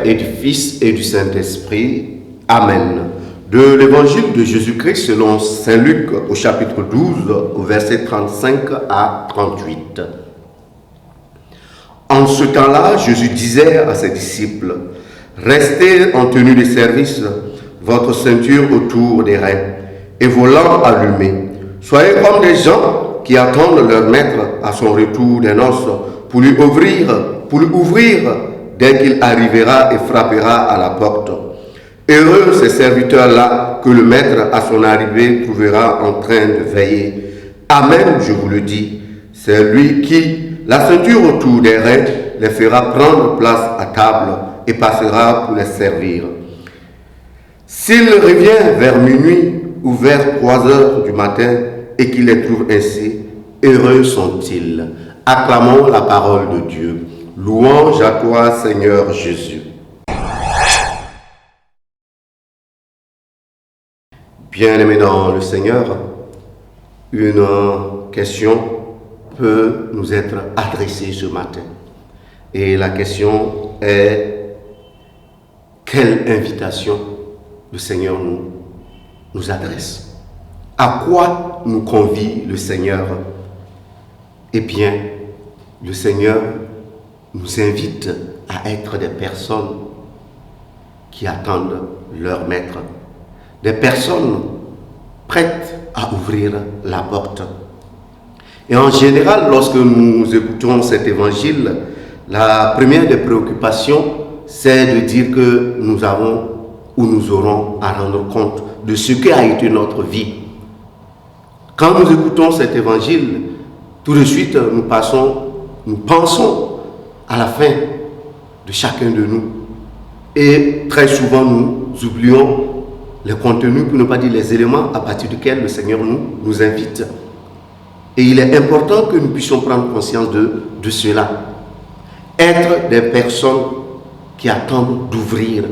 et du Fils et du Saint-Esprit. Amen. De l'évangile de Jésus-Christ selon saint Luc au chapitre 12, au verset 35 à 38. En ce temps-là, Jésus disait à ses disciples, « Restez en tenue de service, votre ceinture autour des reins et vos lampes allumées. Soyez comme des gens qui attendent leur maître à son retour des noces pour lui ouvrir dès qu'il arrivera et frappera à la porte. Heureux ces serviteurs-là que le maître à son arrivée trouvera en train de veiller. Amen, je vous le dis, c'est lui qui, la ceinture autour des reins, les fera prendre place à table et passera pour les servir. S'il revient vers minuit ou vers 3 heures du matin et qu'il les trouve ainsi, heureux sont-ils. Acclamons la parole de Dieu. Louange à toi, Seigneur Jésus. Bien-aimés dans le Seigneur, une question peut nous être adressée ce matin. Et la question est, quelle invitation le Seigneur nous adresse? À quoi nous convie le Seigneur? Eh bien, le Seigneur nous invite à être des personnes qui attendent leur maître, des personnes prêtes à ouvrir la porte. Et en général, lorsque nous écoutons cet évangile, la première des préoccupations, c'est de dire que nous avons ou nous aurons à rendre compte de ce qu'a été notre vie. Quand nous écoutons cet évangile, tout de suite nous pensons à la fin de chacun de nous. Et très souvent nous oublions les contenus, pour ne pas dire les éléments à partir desquels le Seigneur nous invite. Et il est important que nous puissions prendre conscience de cela. Être des personnes qui attendent d'ouvrir.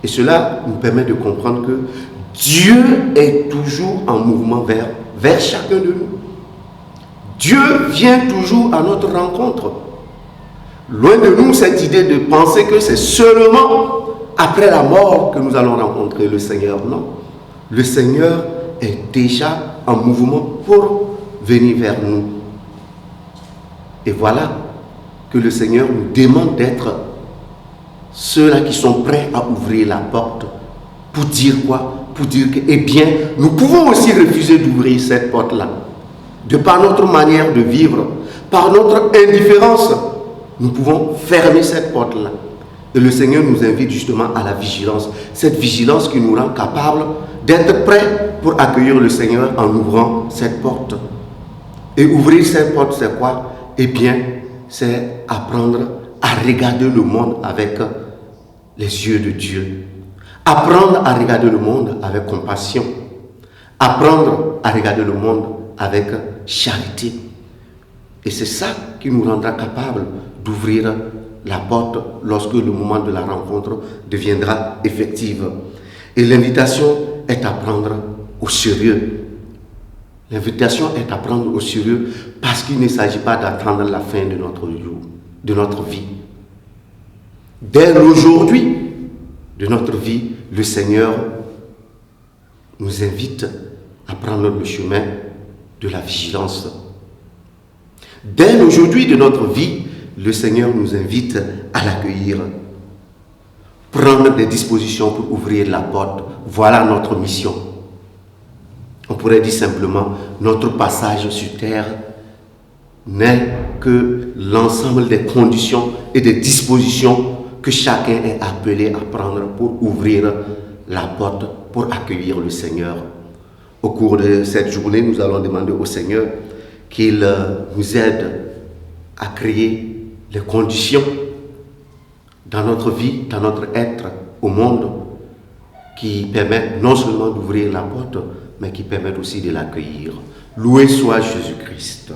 Et cela nous permet de comprendre que Dieu est toujours en mouvement vers chacun de nous. Dieu vient toujours à notre rencontre. Loin de nous cette idée de penser que c'est seulement après la mort que nous allons rencontrer le Seigneur. Non. Le Seigneur est déjà en mouvement pour venir vers nous. Et voilà que le Seigneur nous demande d'être ceux-là qui sont prêts à ouvrir la porte. Pour dire quoi? Pour dire que, eh bien, nous pouvons aussi refuser d'ouvrir cette porte-là. De par notre manière de vivre, par notre indifférence, nous pouvons fermer cette porte-là. Et le Seigneur nous invite justement à la vigilance. Cette vigilance qui nous rend capables d'être prêts pour accueillir le Seigneur en ouvrant cette porte. Et ouvrir cette porte, c'est quoi? Eh bien, c'est apprendre à regarder le monde avec les yeux de Dieu. Apprendre à regarder le monde avec compassion. Apprendre à regarder le monde avec charité. Et c'est ça qui nous rendra capables d'ouvrir la porte lorsque le moment de la rencontre deviendra effective. Et l'invitation est à prendre au sérieux. L'invitation est à prendre au sérieux parce qu'il ne s'agit pas d'attendre la fin de notre jour, de notre vie. Dès aujourd'hui de notre vie, le Seigneur nous invite à prendre le chemin de la vigilance. Dès aujourd'hui de notre vie, le Seigneur nous invite à l'accueillir. Prendre des dispositions pour ouvrir la porte. Voilà notre mission. On pourrait dire simplement, notre passage sur terre n'est que l'ensemble des conditions et des dispositions que chacun est appelé à prendre pour ouvrir la porte, pour accueillir le Seigneur. Au cours de cette journée, nous allons demander au Seigneur qu'il nous aide à créer les conditions dans notre vie, dans notre être au monde, qui permettent non seulement d'ouvrir la porte, mais qui permettent aussi de l'accueillir. Loué soit Jésus-Christ.